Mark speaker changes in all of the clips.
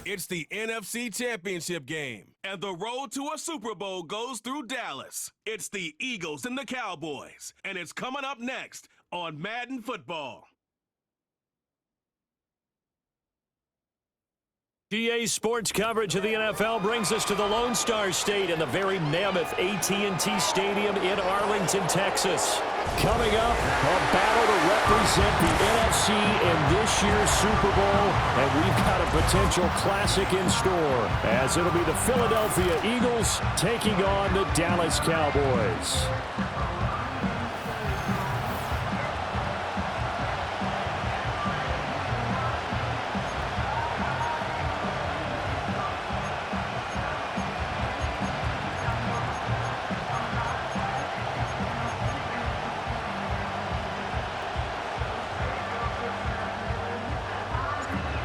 Speaker 1: It's the NFC Championship game, and the road to a Super Bowl goes through Dallas. It's the Eagles and the Cowboys, and it's coming up next on Madden Football.
Speaker 2: GA Sports coverage of the NFL brings us to the Lone Star State in the very mammoth AT&T Stadium in Arlington, Texas. Coming up, a battle to represent the NFC in this year's Super Bowl, and we've got a potential classic in store, as it'll be the Philadelphia Eagles taking on the Dallas Cowboys.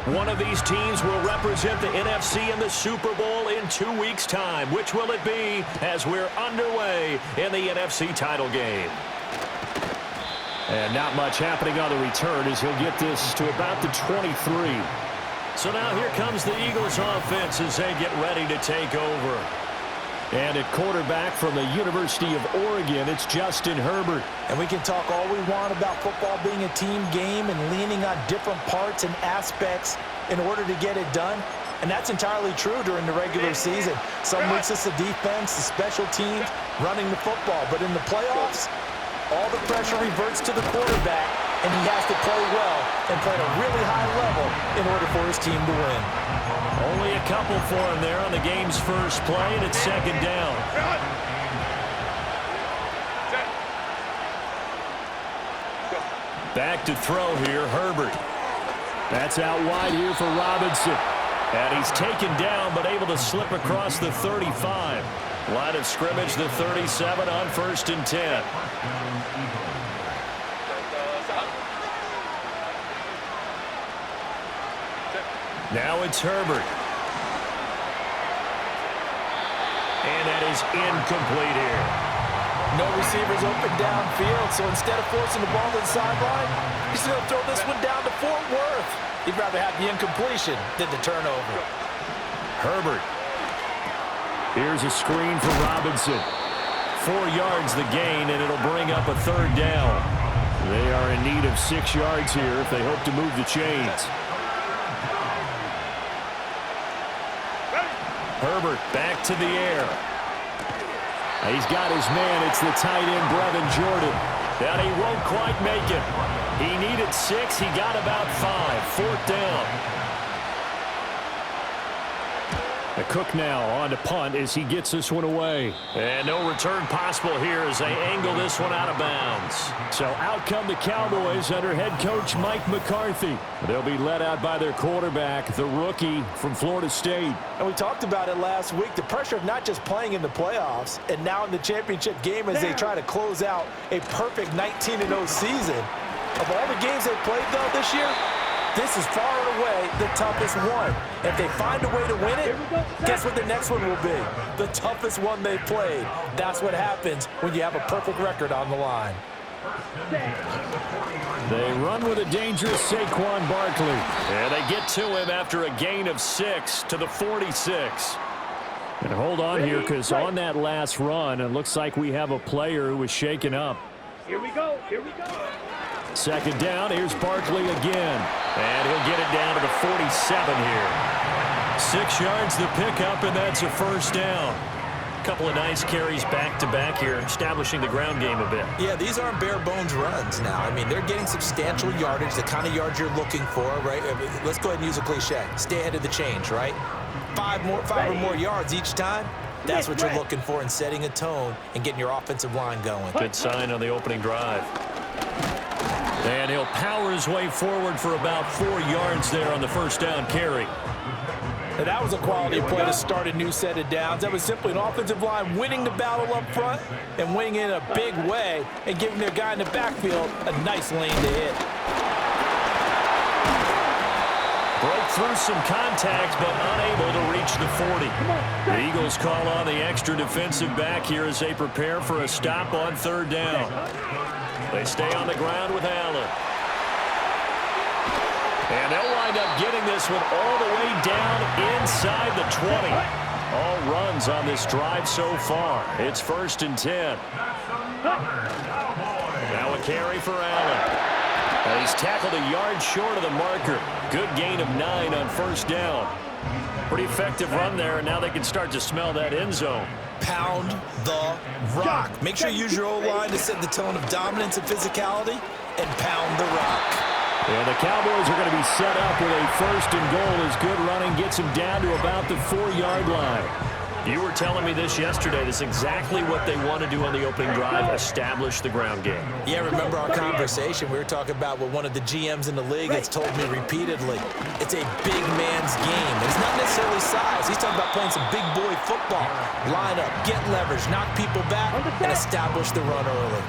Speaker 2: One of these teams will represent the NFC in the Super Bowl in 2 weeks' time. Which will it be as we're underway in the NFC title game? And not much happening on the return as he'll get this to about the 23. So now here comes the Eagles offense as they get ready to take over. And at quarterback from the University of Oregon, it's Justin Herbert.
Speaker 3: And we can talk all we want about football being a team game and leaning on different parts and aspects in order to get it done. And that's entirely true during the regular season. Some weeks it's the defense, the special teams, running the football. But in the playoffs, all the pressure reverts to the quarterback, and he has to play well and play at a really high level in order for his team to win.
Speaker 2: Only a couple for him there on the game's first play, and it's second down. Back to throw here, Herbert. That's out wide here for Robinson. And he's taken down, but able to slip across the 35. Line of scrimmage, the 37 on 1st and 10. Now it's Herbert. And that is incomplete here.
Speaker 3: No receivers open downfield, so instead of forcing the ball to the sideline, he's going to throw this one down to Fort Worth. He'd rather have the incompletion than the turnover.
Speaker 2: Herbert. Here's a screen for Robinson. 4 yards the gain, and it'll bring up a third down. They are in need of 6 yards here if they hope to move the chains. Herbert back to the air. He's got his man. It's the tight end, Brevin Jordan. And he won't quite make it. He needed 6. He got about 5. 4th down. The Cook now on to punt as he gets this one away. And no return possible here as they angle this one out of bounds. So out come the Cowboys under head coach Mike McCarthy. They'll be led out by their quarterback, the rookie from Florida State.
Speaker 3: And we talked about it last week, the pressure of not just playing in the playoffs and now in the championship game as they try to close out a perfect 19-0 season. Of all the games they played, though, this year, this is far and away the toughest one. If they find a way to win it, guess what the next one will be? The toughest one they've played. That's what happens when you have a perfect record on the line.
Speaker 2: They run with a dangerous Saquon Barkley. And they get to him after a gain of 6 to the 46. And hold on here, because on that last run, it looks like we have a player who was shaken up.
Speaker 4: Here we go.
Speaker 2: Second down, here's Barkley again. And he'll get it down to the 47 here. 6 yards the pickup, and that's a first down. A couple of nice carries back-to-back here, establishing the ground game a bit.
Speaker 3: Yeah, these aren't bare-bones runs now. I mean, they're getting substantial yardage, the kind of yards you're looking for, right? Let's go ahead and use a cliche. Stay ahead of the change, right? 5 or more yards each time. That's what you're looking for in setting a tone and getting your offensive line going.
Speaker 2: Good sign on the opening drive. And he'll power his way forward for about 4 yards there on the first down carry.
Speaker 3: And that was a quality play to start a new set of downs. That was simply an offensive line winning the battle up front and winning in a big way and giving their guy in the backfield a nice lane to hit.
Speaker 2: Broke through some contact, but unable to reach the 40. The Eagles call on the extra defensive back here as they prepare for a stop on third down. They stay on the ground with Allen. And they'll wind up getting this one all the way down inside the 20. All runs on this drive so far. It's 1st and 10. Now a carry for Allen. And he's tackled a yard short of the marker. Good gain of 9 on 1st down. Pretty effective run there, and now they can start to smell that end zone.
Speaker 3: Pound the rock. Make sure you use your O-line to set the tone of dominance and physicality, and pound the rock.
Speaker 2: And the Cowboys are going to be set up with a 1st and goal as good running gets them down to about the 4-yard line. You were telling me this yesterday. This is exactly what they want to do on the opening drive, establish the ground game.
Speaker 3: Yeah, remember our conversation? We were talking about what one of the GMs in the league has told me repeatedly. It's a big man's game. It's not necessarily size. He's talking about playing some big boy football. Line up, get leverage, knock people back, and establish the run early.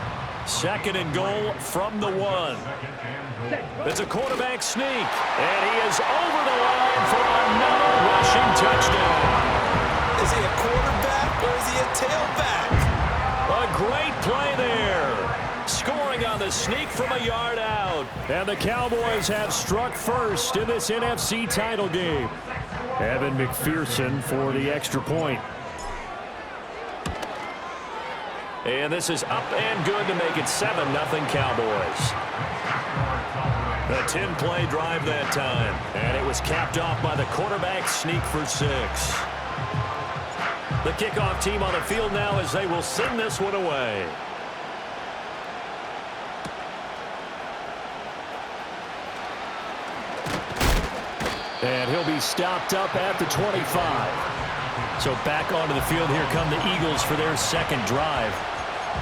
Speaker 2: 2nd and goal from the 1. It's a quarterback sneak, and he is over the line for another rushing touchdown.
Speaker 3: Is he a quarterback or is he a tailback?
Speaker 2: A great play there. Scoring on the sneak from a yard out. And the Cowboys have struck first in this NFC title game. Evan McPherson for the extra point. And this is up and good to make it 7-0 Cowboys. A 10-play drive that time. And it was capped off by the quarterback sneak for 6. The kickoff team on the field now as they will send this one away. And he'll be stopped up at the 25. So back onto the field, here come the Eagles for their 2nd drive.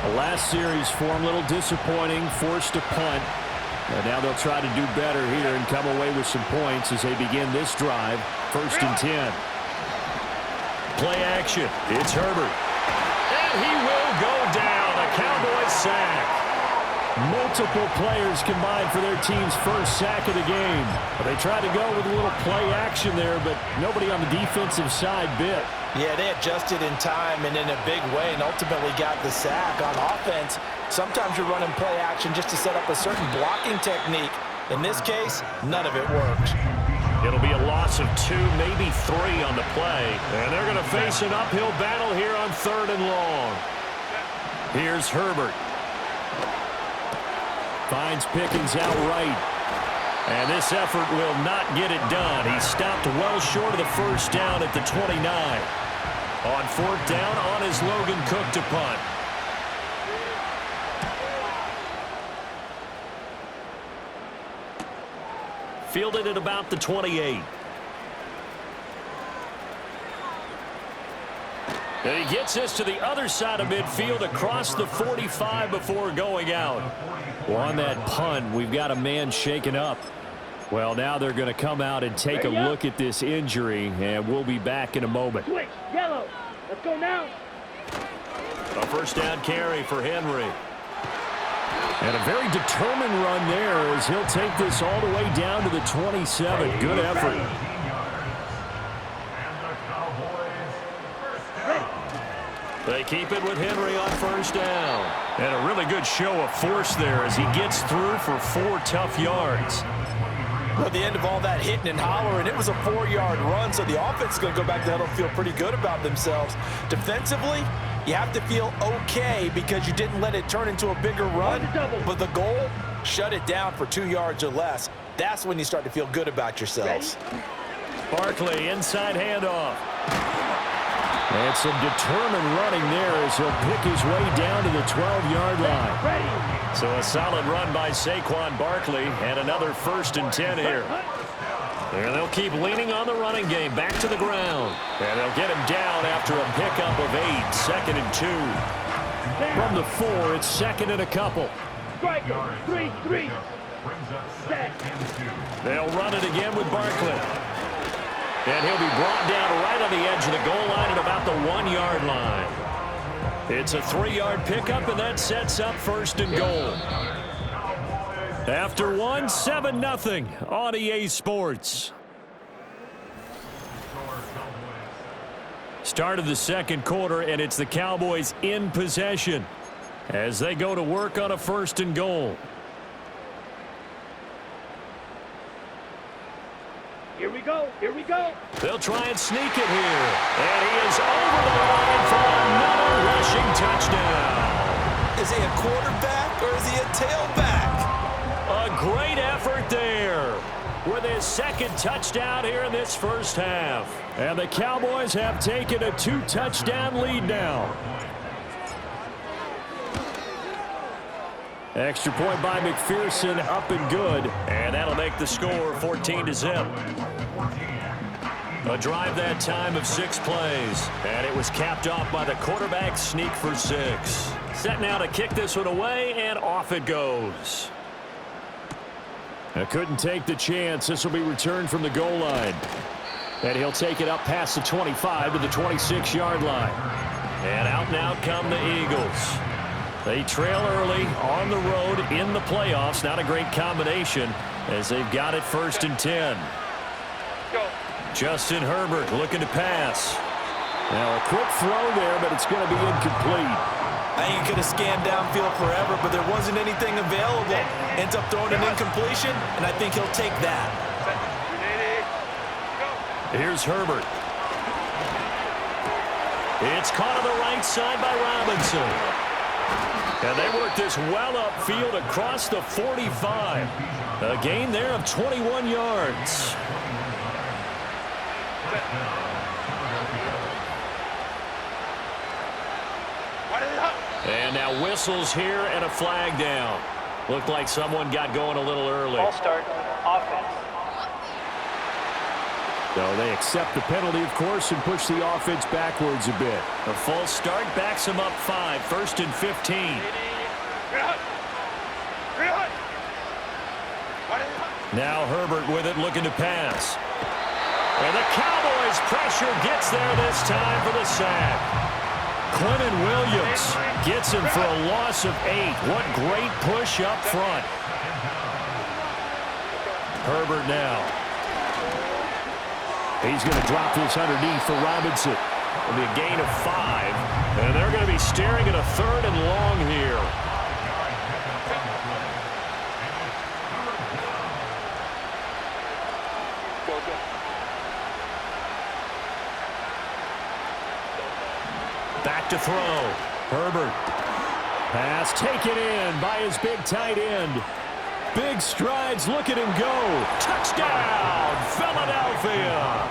Speaker 2: The last series for them, a little disappointing, forced a punt. And now they'll try to do better here and come away with some points as they begin this drive. 1st and 10. Play action. It's Herbert. And he will go down. A Cowboys sack. Multiple players combined for their team's 1st sack of the game. But they tried to go with a little play action there, but nobody on the defensive side bit.
Speaker 3: Yeah, they adjusted in time and in a big way and ultimately got the sack. On offense, sometimes you're running play action just to set up a certain blocking technique. In this case, none of it worked.
Speaker 2: It'll be a loss of 2, maybe 3 on the play. And they're going to face an uphill battle here on 3rd and long. Here's Herbert. Finds Pickens out right. And this effort will not get it done. He stopped well short of the 1st down at the 29. On 4th down, on his Logan Cook to punt. Fielded at about the 28. And he gets this to the other side of midfield across the 45 before going out. Well, on that punt, we've got a man shaken up. Well, now they're going to come out and take a look at this injury, and we'll be back in a moment.
Speaker 4: Switch, yellow. Let's go now.
Speaker 2: A 1st down carry for Henry. And a very determined run there as he'll take this all the way down to the 27. Good effort. They keep it with Henry on 1st down. And a really good show of force there as he gets through for 4 tough yards.
Speaker 3: Well, at the end of all that hitting and hollering, it was a 4-yard run, so the offense is going to go back to huddle and feel pretty good about themselves. Defensively, you have to feel okay because you didn't let it turn into a bigger run, but the goal, shut it down for 2 yards or less. That's when you start to feel good about yourselves.
Speaker 2: Barkley, inside handoff. And some determined running there as he'll pick his way down to the 12-yard line. So a solid run by Saquon Barkley and another 1st and 10 here. And they'll keep leaning on the running game back to the ground. And they'll get him down after a pickup of 8, 2nd and 2. From the 4, it's 2nd and a couple.
Speaker 4: Striker, 3-3.
Speaker 2: They'll run it again with Barkley. And he'll be brought down right on the edge of the goal line at about the 1-yard line. It's a 3-yard pickup, and that sets up 1st and goal. After 1, 7-0 on EA Sports. Start of the 2nd quarter, and it's the Cowboys in possession as they go to work on a 1st and goal.
Speaker 4: Here we go. Here we go.
Speaker 2: They'll try and sneak it here. And he is over the line for another rushing touchdown.
Speaker 3: Is he a quarterback or is he a tailback?
Speaker 2: A great effort there with his second touchdown here in this first half. And the Cowboys have taken a 2-touchdown lead now. Extra point by McPherson, up and good. And that'll make the score 14-0. A drive that time of 6 plays. And it was capped off by the quarterback sneak for 6. Set now to kick this one away, and off it goes. I couldn't take the chance. This will be returned from the goal line. And he'll take it up past the 25 to the 26-yard line. And out come the Eagles. They trail early on the road in the playoffs. Not a great combination as they've got it 1st and 10.
Speaker 4: Go.
Speaker 2: Justin Herbert looking to pass. Now a quick throw there, but it's going to be incomplete.
Speaker 3: I think he could have scanned downfield forever, but there wasn't anything available. Ends up throwing an incompletion, and I think he'll take that.
Speaker 2: Here's Herbert. It's caught on the right side by Robinson. And they work this well upfield across the 45. A gain there of 21 yards. And now whistles here and a flag down. Looked like someone got going a little early.
Speaker 5: Ball start, offense.
Speaker 2: So they accept the penalty, of course, and push the offense backwards a bit. A false start backs them up 5, 1st and 15. Now Herbert with it, looking to pass. And the Cowboys' pressure gets there this time for the sack. Quentin Williams gets him for a loss of 8. What great push up front. Herbert now. He's going to drop this underneath for Robinson. It'll be a gain of 5. And they're going to be staring at a 3rd and long here. Back to throw. Herbert. Pass taken in by his big tight end. Big strides. Look at him go. Touchdown, Philadelphia.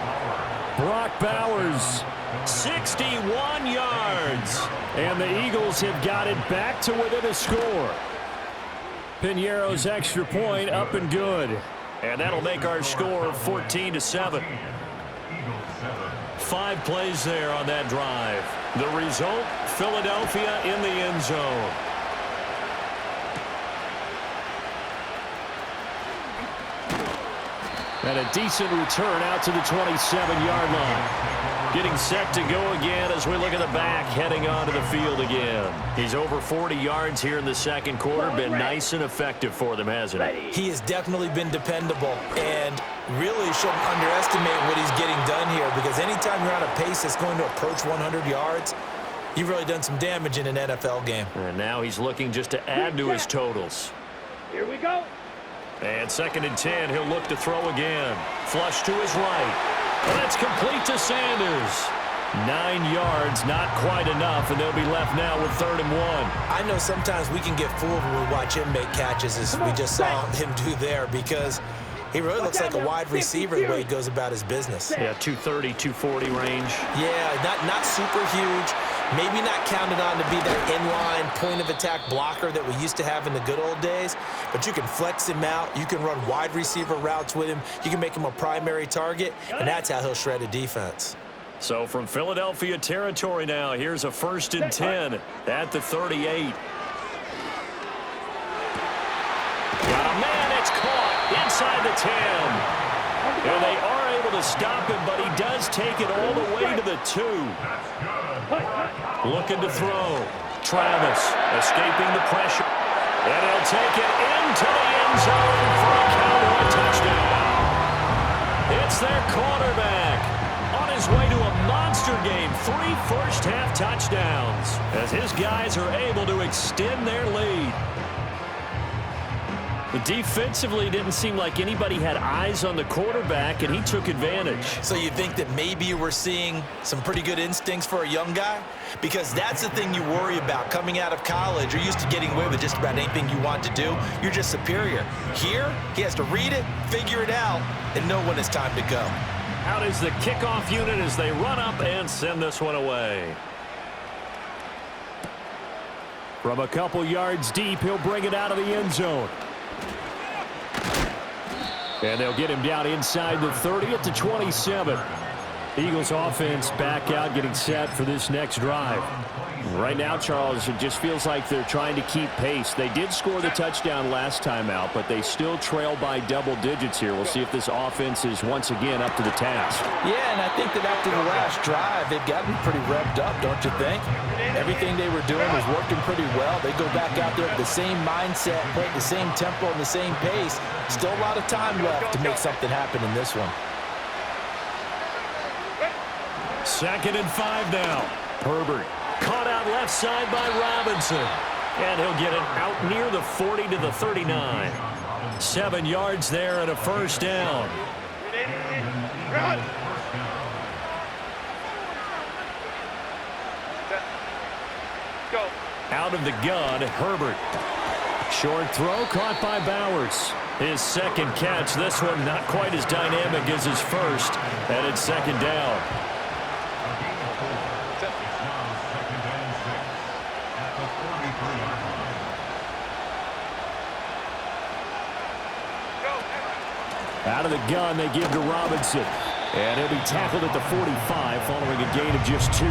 Speaker 2: Brock Bowers, 61 yards. And the Eagles have got it back to within a score. Piñeiro's extra point up and good. And that'll make our score 14-7. 5 plays there on that drive. The result, Philadelphia in the end zone. And a decent return out to the 27-yard line. Getting set to go again as we look at the back, heading onto the field again. He's over 40 yards here in the second quarter. Been nice and effective for them, hasn't he?
Speaker 3: He has definitely been dependable and really shouldn't underestimate what he's getting done here, because anytime you're on a pace that's going to approach 100 yards, you've really done some damage in an NFL game.
Speaker 2: And now he's looking just to add to his totals.
Speaker 4: Here we go.
Speaker 2: And 2nd and 10, he'll look to throw again. Flush to his right. That's complete to Sanders. 9 yards, not quite enough, and they'll be left now with 3rd and 1.
Speaker 3: I know sometimes we can get fooled when we watch him make catches, as we just saw him do there, because he really looks like a wide receiver the way he goes about his business.
Speaker 2: Yeah, 230, 240 range.
Speaker 3: Yeah, not super huge. Maybe not counted on to be that inline point-of-attack blocker that we used to have in the good old days, but you can flex him out. You can run wide receiver routes with him. You can make him a primary target, and that's how he'll shred a defense.
Speaker 2: So from Philadelphia territory now, here's a 1st and 10 at the 38. Got a man, it's caught inside the 10. And they are able to stop him, but he does take it all the way to the 2. Looking to throw. Travis escaping the pressure. And he'll take it into the end zone for a Cowboy touchdown. It's their quarterback on his way to a monster game. 3 first-half touchdowns as his guys are able to extend their lead. But defensively, it didn't seem like anybody had eyes on the quarterback, and he took advantage.
Speaker 3: So you think that maybe we're seeing some pretty good instincts for a young guy? Because that's the thing you worry about coming out of college. You're used to getting away with just about anything you want to do. You're just superior. Here, he has to read it, figure it out, and know when it's time to go.
Speaker 2: Out is the kickoff unit as they run up and send this one away. From a couple yards deep, he'll bring it out of the end zone. And they'll get him down inside the 30 at the 27. Eagles offense back out, getting set for this next drive. Right now, Charles, it just feels like they're trying to keep pace. They did score the touchdown last time out, but they still trail by double digits here. We'll see if this offense is once again up to the task.
Speaker 3: Yeah, and I think that after the last drive, they've got to be pretty revved up, don't you think? Everything they were doing was working pretty well. They go back out there with the same mindset, play at the same tempo and the same pace. Still a lot of time left to make something happen in this one.
Speaker 2: 2nd and 5 now. Herbert caught out left side by Robinson. And he'll get it out near the 40 to the 39. 7 yards there and a first down.
Speaker 4: Go.
Speaker 2: Out of the gun, Herbert. Short throw caught by Bowers. His second catch, this one not quite as dynamic as his first. And it's 2nd down. Out of the gun, they give to Robinson. And he'll be tackled at the 45 following a gain of just 2.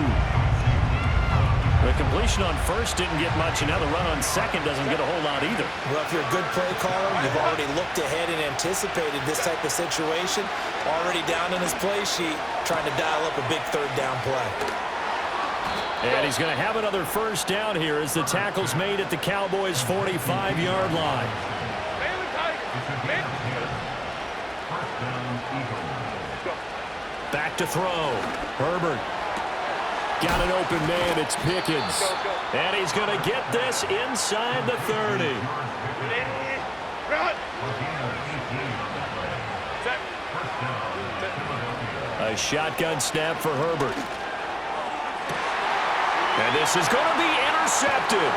Speaker 2: The completion on first didn't get much, and now the run on second doesn't get a whole lot either.
Speaker 3: Well, if you're a good play caller, you've already looked ahead and anticipated this type of situation. Already down in his play sheet, trying to dial up a big 3rd down play.
Speaker 2: And he's going to have another first down here as the tackle's made at the Cowboys' 45-yard line. Back to throw. Herbert. Got an open man. It's Pickens. And he's going to get this inside the 30. A shotgun snap for Herbert. And this is going to be intercepted.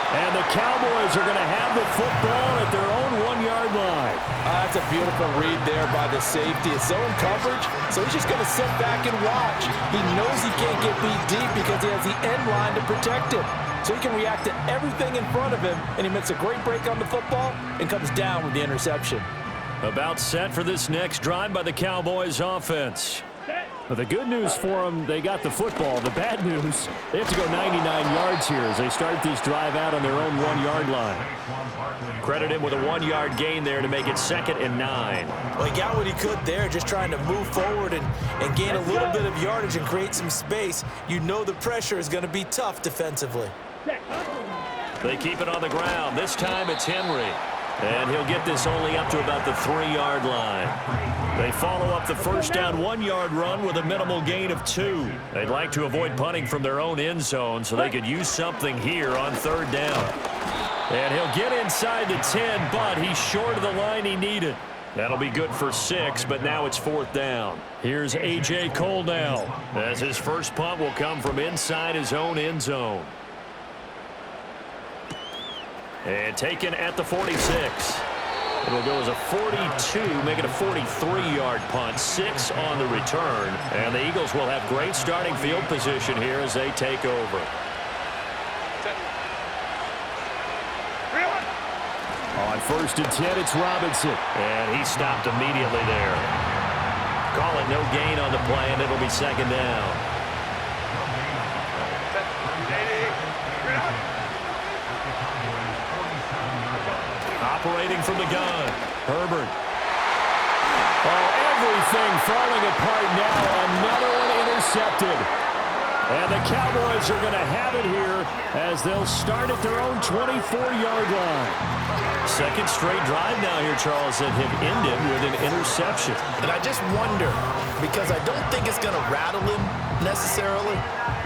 Speaker 2: And the Cowboys are going to have the football at their own 1-yard line.
Speaker 3: That's a beautiful read there by the safety. It's zone coverage, so he's just going to sit back and watch. He knows he can't get beat deep because he has the end line to protect him. So he can react to everything in front of him, and he makes a great break on the football and comes down with the interception.
Speaker 2: About set for this next drive by the Cowboys offense. But the good news for them, they got the football. The bad news, they have to go 99 yards here as they start this drive out on their own 1-yard line. Credit him with a 1-yard gain there to make it 2nd and 9.
Speaker 3: Well, he got what he could there, just trying to move forward and gain a little bit of yardage and create some space. You know the pressure is going to be tough defensively.
Speaker 2: They keep it on the ground. This time it's Henry. And he'll get this only up to about the 3-yard line. They follow up the first down 1-yard run with a minimal gain of 2. They'd like to avoid punting from their own end zone so they could use something here on 3rd down. And he'll get inside the 10, but he's short of the line he needed. That'll be good for 6, but now it's 4th down. Here's A.J. Cole now, as his first punt will come from inside his own end zone. And taken at the 46. It'll go as a 42, make it a 43-yard punt, 6 on the return. And the Eagles will have great starting field position here as they take over. On 1st and 10, it's Robinson. And he stopped immediately there. Call it no gain on the play, and it'll be 2nd down. Operating from the gun, Herbert. Oh, everything falling apart now. Another one intercepted. And the Cowboys are going to have it here as they'll start at their own 24-yard line. 2nd straight drive now here, Charles, that have ended with an interception.
Speaker 3: And I just wonder, because I don't think it's going to rattle him necessarily,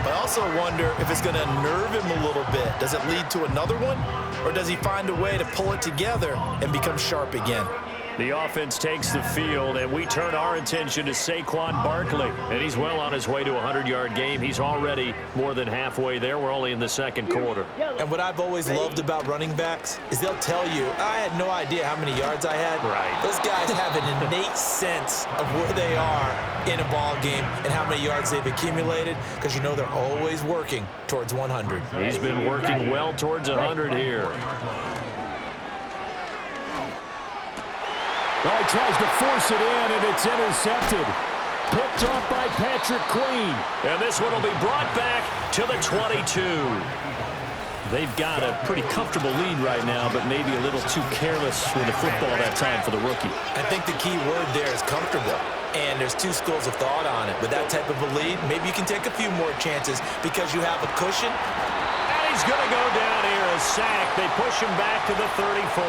Speaker 3: but I also wonder if it's going to nerve him a little bit. Does it lead to another one? or does he find a way to pull it together and become sharp again?
Speaker 2: The offense takes the field, and we turn our attention to Saquon Barkley. And he's well on his way to a 100-yard game. He's already more than halfway there. We're only in the second quarter.
Speaker 3: And what I've always loved about running backs is they'll tell you, I had no idea how many yards I had.
Speaker 2: Right.
Speaker 3: Those guys have an innate sense of where they are in a ball game and how many yards they've accumulated, because you know they're always working towards 100.
Speaker 2: He's been working well towards 100 here.
Speaker 5: Well, he tries to force it in, and it's intercepted. Picked off by Patrick Queen.
Speaker 2: And this one will be brought back to the 22. They've got a pretty comfortable lead right now, but maybe a little too careless with the football that time for the rookie.
Speaker 3: I think the key word there is comfortable. And there's two schools of thought on it. With that type of a lead, maybe you can take a few more chances because you have a cushion.
Speaker 2: And he's going to go down here, a sack. They push him back to the 34.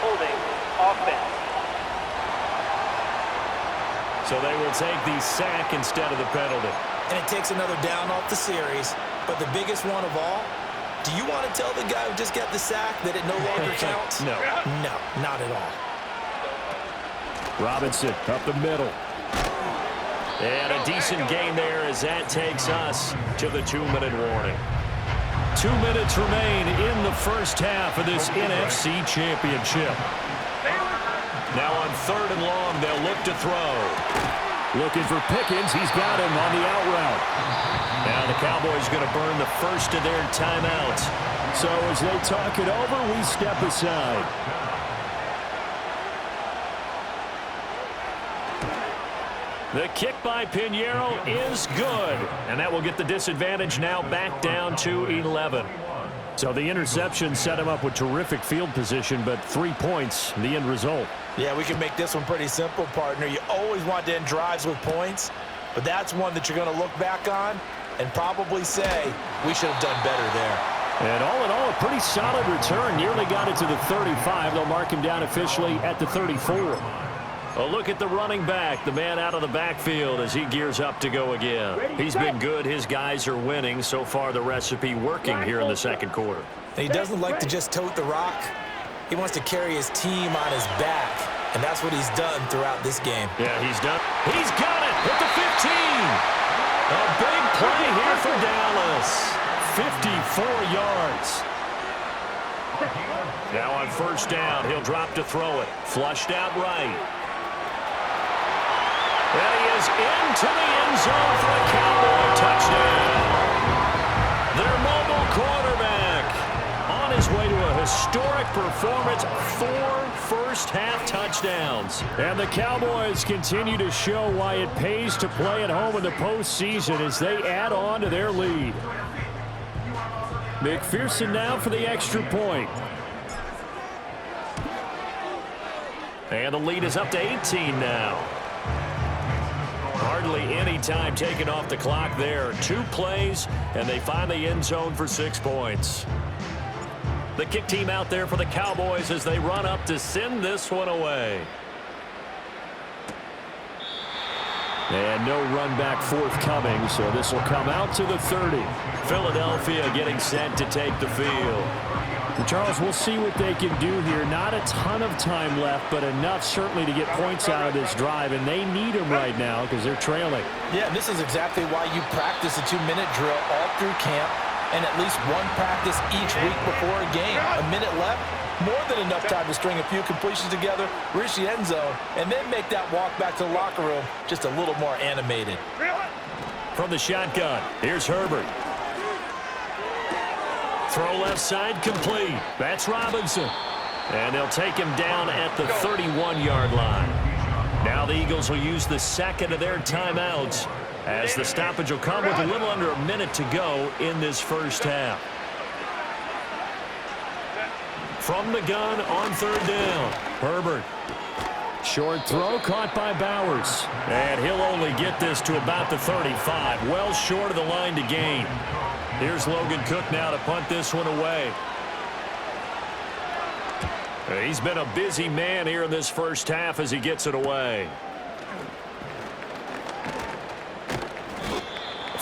Speaker 4: Holding. Offense.
Speaker 2: So they will take the sack instead of the penalty.
Speaker 3: And it takes another down off the series. But the biggest one of all, do you want to tell the guy who just got the sack that it no longer counts?
Speaker 2: No.
Speaker 3: No, not at all.
Speaker 5: Robinson up the middle.
Speaker 2: And a decent gain there as that takes us to the 2-minute warning. 2 minutes remain in the first half of this NFC Championship. Now on 3rd and long, they'll look to throw.
Speaker 5: Looking for Pickens. He's got him on the out route.
Speaker 2: Now the Cowboys going to burn the first of their timeouts.
Speaker 5: So as they talk it over, we step aside.
Speaker 2: The kick by Pinheiro is good. And that will get the disadvantage now back down to 11.
Speaker 5: So the interception set him up with terrific field position, but 3 points, the end result.
Speaker 3: Yeah, we can make this one pretty simple, partner. You always want to end drives with points, but that's one that you're going to look back on and probably say, we should have done better there.
Speaker 5: And all in all, a pretty solid return. Nearly got it to the 35. They'll mark him down officially at the 34.
Speaker 2: A look at the running back, the man out of the backfield as he gears up to go again. He's been good. His guys are winning. So far, the recipe working here in the second quarter.
Speaker 3: And he doesn't like to just tote the rock. He wants to carry his team on his back, and that's what he's done throughout this game.
Speaker 2: Yeah, he's done. He's got it at the 15. A big play here for Dallas.
Speaker 5: 54 yards.
Speaker 2: Now on first down, he'll drop to throw it. Flushed out right. And he is into the end zone for a Cowboy touchdown. Their mobile quarterback on his way to a historic performance, 4 first-half touchdowns.
Speaker 5: And the Cowboys continue to show why it pays to play at home in the postseason as they add on to their lead. McPherson now for the extra point.
Speaker 2: And the lead is up to 18 now. Hardly any time taken off the clock there. 2 plays, and they find the end zone for 6 points. The kick team out there for the Cowboys as they run up to send this one away.
Speaker 5: And no run back forthcoming, so this will come out to the 30.
Speaker 2: Philadelphia getting set to take the field.
Speaker 5: Charles, we'll see what they can do here. Not a ton of time left, but enough certainly to get points out of this drive, and they need them right now because they're trailing.
Speaker 3: Yeah, this is exactly why you practice a 2-minute drill all through camp and at least one practice each week before a game. A minute left, more than enough time to string a few completions together, reach the end zone, and then make that walk back to the locker room just a little more animated.
Speaker 2: From the shotgun, here's Herbert. Throw left side complete. That's Robinson. And they'll take him down at the 31-yard line. Now the Eagles will use the second of their timeouts as the stoppage will come with a little under a minute to go in this first half. From the gun on 3rd down, Herbert.
Speaker 5: Short throw caught by Bowers.
Speaker 2: And he'll only get this to about the 35, well short of the line to gain. Here's Logan Cook now to punt this one away. He's been a busy man here in this first half as he gets it away.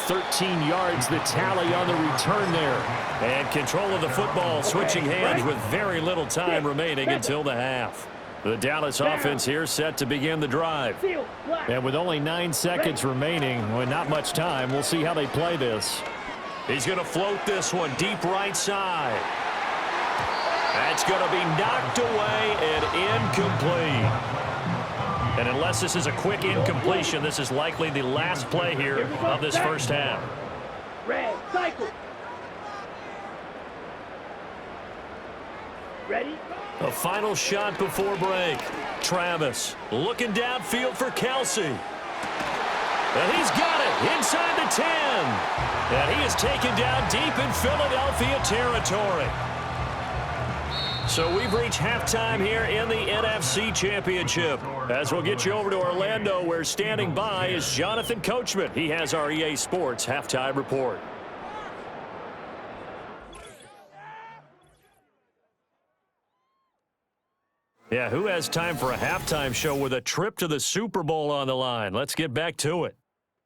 Speaker 5: 13 yards, the tally on the return there.
Speaker 2: And control of the football switching hands with very little time remaining until the half. The Dallas offense here set to begin the drive.
Speaker 5: And with only 9 seconds remaining, well, not much time, we'll see how they play this.
Speaker 2: He's going to float this one deep right side. That's going to be knocked away and incomplete. And unless this is a quick incompletion, this is likely the last play here of this first half.
Speaker 4: Red, cycle. Ready?
Speaker 2: A final shot before break. Travis looking downfield for Kelsey. And he's got it inside the 10. And he is taken down deep in Philadelphia territory. So we've reached halftime here in the NFC Championship. As we'll get you over to Orlando, where standing by is Jonathan Coachman. He has our EA Sports halftime report. Yeah, who has time for a halftime show with a trip to the Super Bowl on the line? Let's get back to it.